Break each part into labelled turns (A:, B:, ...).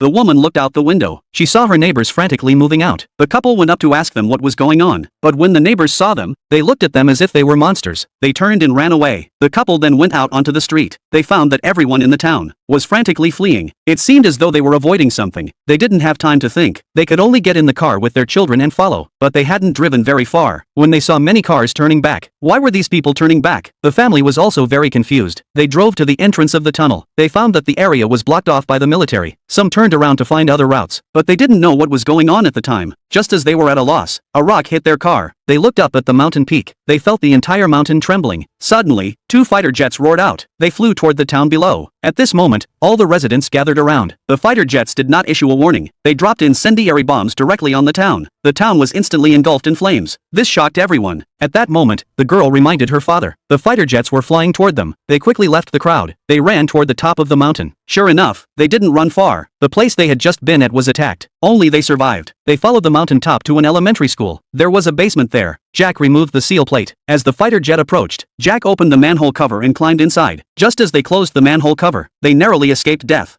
A: The woman looked out the window. She saw her neighbors frantically moving out. The couple went up to ask them what was going on, but when the neighbors saw them, they looked at them as if they were monsters. They turned and ran away. The couple then went out onto the street. They found that everyone in the town was frantically fleeing. It seemed as though they were avoiding something. They didn't have time to think. They could only get in the car with their children and follow, but they hadn't driven very far when they saw many cars turning back. Why were these people turning back? The family was also very confused. They drove to the entrance of the tunnel. They found that the area was blocked off by the military. Some turned around to find other routes, but they didn't know what was going on at the time. Just as they were at a loss, a rock hit their car. They looked up at the mountain peak. They felt the entire mountain trembling. Suddenly, 2 fighter jets roared out. They flew toward the town below. At this moment, all the residents gathered around. The fighter jets did not issue a warning. They dropped incendiary bombs directly on the town. The town was instantly engulfed in flames. This shocked everyone. At that moment, the girl reminded her father. The fighter jets were flying toward them. They quickly left the crowd. They ran toward the top of the mountain. Sure enough, they didn't run far. The place they had just been at was attacked. Only they survived. They followed the mountain top to an elementary school. There was a basement there. Jack removed the seal plate. As the fighter jet approached, Jack opened the manhole cover and climbed inside. Just as they closed the manhole cover, they narrowly escaped death.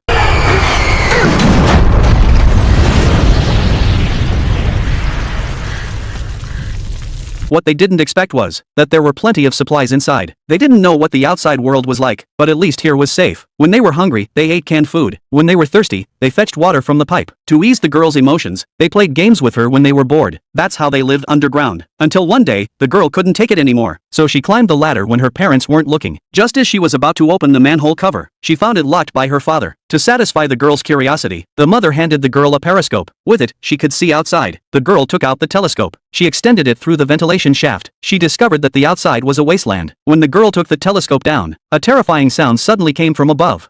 A: What they didn't expect was that there were plenty of supplies inside. They didn't know what the outside world was like, but at least here was safe. When they were hungry, they ate canned food. When they were thirsty, they fetched water from the pipe. To ease the girl's emotions, they played games with her when they were bored. That's how they lived underground. Until one day, the girl couldn't take it anymore, so she climbed the ladder when her parents weren't looking. Just as she was about to open the manhole cover, she found it locked by her father. To satisfy the girl's curiosity, the mother handed the girl a periscope. With it, she could see outside. The girl took out the telescope. She extended it through the ventilation shaft. She discovered that the outside was a wasteland. When the girl took the telescope down, a terrifying sound suddenly came from above.